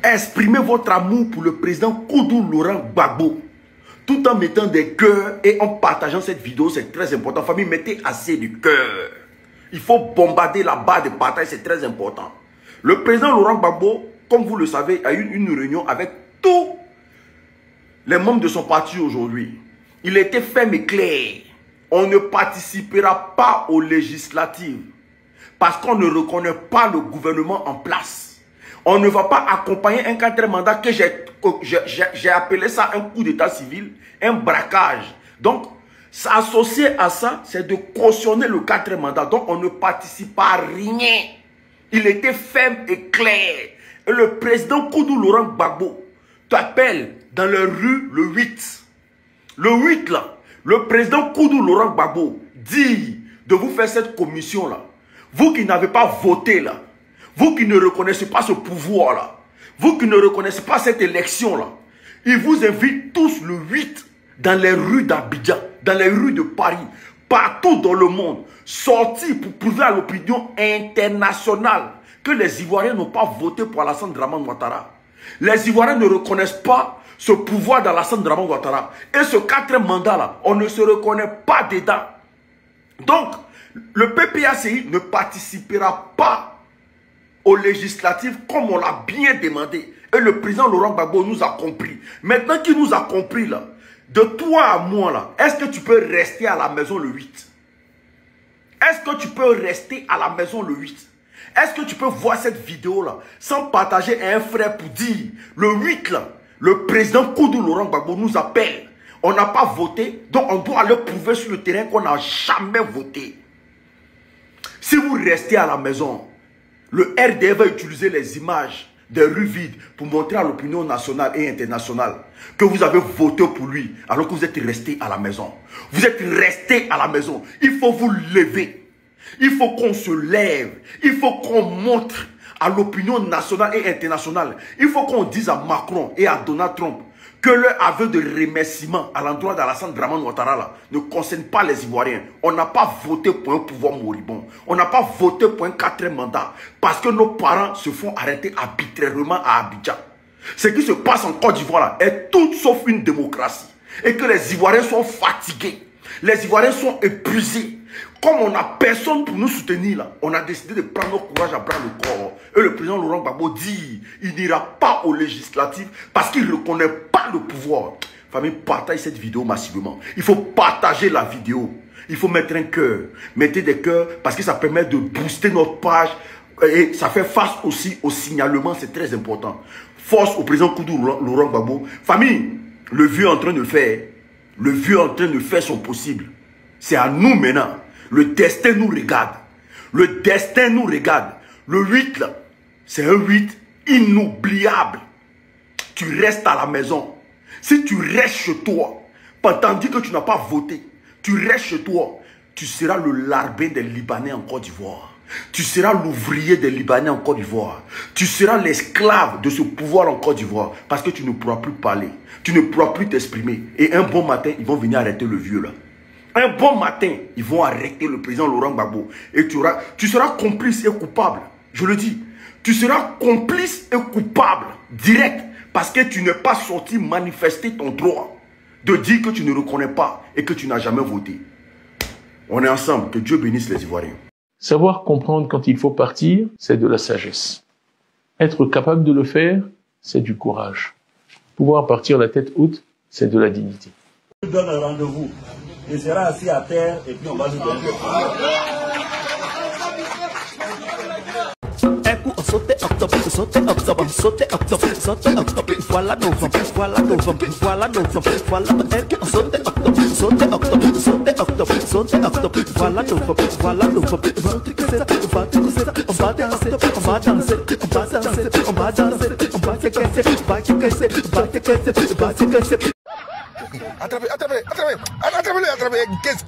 Exprimez votre amour pour le président Koudou Laurent Gbagbo. Tout en mettant des cœurs et en partageant cette vidéo, c'est très important. Famille, mettez assez de cœur. Il faut bombarder la barre de partage, c'est très important. Le président Laurent Gbagbo, comme vous le savez, a eu une réunion avec tous les membres de son parti aujourd'hui. Il était ferme et clair. On ne participera pas aux législatives parce qu'on ne reconnaît pas le gouvernement en place. On ne va pas accompagner un quatrième mandat que j'ai appelé ça un coup d'état civil, un braquage. Donc, associé à ça, c'est de cautionner le quatrième mandat. Donc, on ne participe à rien. Il était ferme et clair. Et le président Koudou Laurent Gbagbo t'appelle dans la rue le 8. Le 8 là, le président Koudou Laurent Gbagbo dit de vous faire cette commission là. Vous qui n'avez pas voté là. Vous qui ne reconnaissez pas ce pouvoir-là, vous qui ne reconnaissez pas cette élection-là, il vous invite tous le 8 dans les rues d'Abidjan, dans les rues de Paris, partout dans le monde, sortir pour prouver à l'opinion internationale que les Ivoiriens n'ont pas voté pour Alassane Dramane Ouattara. Les Ivoiriens ne reconnaissent pas ce pouvoir d'Alassane Dramane Ouattara. Et ce quatrième mandat-là, on ne se reconnaît pas dedans. Donc, le PPACI ne participera pas aux législatives comme on l'a bien demandé. Et le président Laurent Gbagbo nous a compris. Maintenant qu'il nous a compris là, de toi à moi là, est-ce que tu peux rester à la maison le 8? Est-ce que tu peux rester à la maison le 8? Est-ce que tu peux voir cette vidéo là sans partager à un frère pour dire le 8 là, le président Koudou Laurent Gbagbo nous appelle. On n'a pas voté, donc on doit aller prouver sur le terrain qu'on n'a jamais voté. Si vous restez à la maison, le RDF va utiliser les images des rues vides pour montrer à l'opinion nationale et internationale que vous avez voté pour lui alors que vous êtes resté à la maison. Vous êtes resté à la maison. Il faut vous lever. Il faut qu'on se lève. Il faut qu'on montre à l'opinion nationale et internationale. Il faut qu'on dise à Macron et à Donald Trump que leur aveu de remerciement à l'endroit d'Alassane Dramane Ouattara ne concerne pas les Ivoiriens. On n'a pas voté pour un pouvoir moribond. On n'a pas voté pour un quatrième mandat parce que nos parents se font arrêter arbitrairement à Abidjan. Ce qui se passe en Côte d'Ivoire est tout sauf une démocratie. Et que les Ivoiriens sont fatigués. Les Ivoiriens sont épuisés. Comme on n'a personne pour nous soutenir là, on a décidé de prendre notre courage à bras le corps. Et le président Laurent Gbagbo dit, il n'ira pas aux législatives parce qu'il ne reconnaît pas le pouvoir. Famille, partage cette vidéo massivement. Il faut partager la vidéo. Il faut mettre un cœur. Mettez des cœurs parce que ça permet de booster notre page. Et ça fait face aussi au signalement, c'est très important. Force au président Koudou Laurent Gbagbo. Famille, le vieux est en train de faire. Le vieux est en train de faire son possible. C'est à nous maintenant. Le destin nous regarde. Le destin nous regarde. Le 8 là, c'est un 8 inoubliable. Tu restes à la maison. Si tu restes chez toi, tandis que tu n'as pas voté, tu restes chez toi, tu seras le larbin des Libanais en Côte d'Ivoire. Tu seras l'ouvrier des Libanais en Côte d'Ivoire. Tu seras l'esclave de ce pouvoir en Côte d'Ivoire parce que tu ne pourras plus parler. Tu ne pourras plus t'exprimer. Et un bon matin, ils vont venir arrêter le vieux là. Un bon matin, ils vont arrêter le président Laurent Gbagbo. Et tu seras complice et coupable. Je le dis. Tu seras complice et coupable. Direct. Parce que tu n'es pas sorti manifester ton droit. De dire que tu ne reconnais pas et que tu n'as jamais voté. On est ensemble. Que Dieu bénisse les Ivoiriens. Savoir comprendre quand il faut partir, c'est de la sagesse. Être capable de le faire, c'est du courage. Pouvoir partir la tête haute, c'est de la dignité. Je donne un rendez-vous. Je serai assis à terre et puis on va nous donner. Un coup on sautait octobre, voilà novembre, voilà novembre, voilà novembre, voilà un coup on sautait octobre, voilà novembre, voilà novembre, on va danser, on va danser, on va danser, on va danser, on va danser. Attrapez, qu'est-ce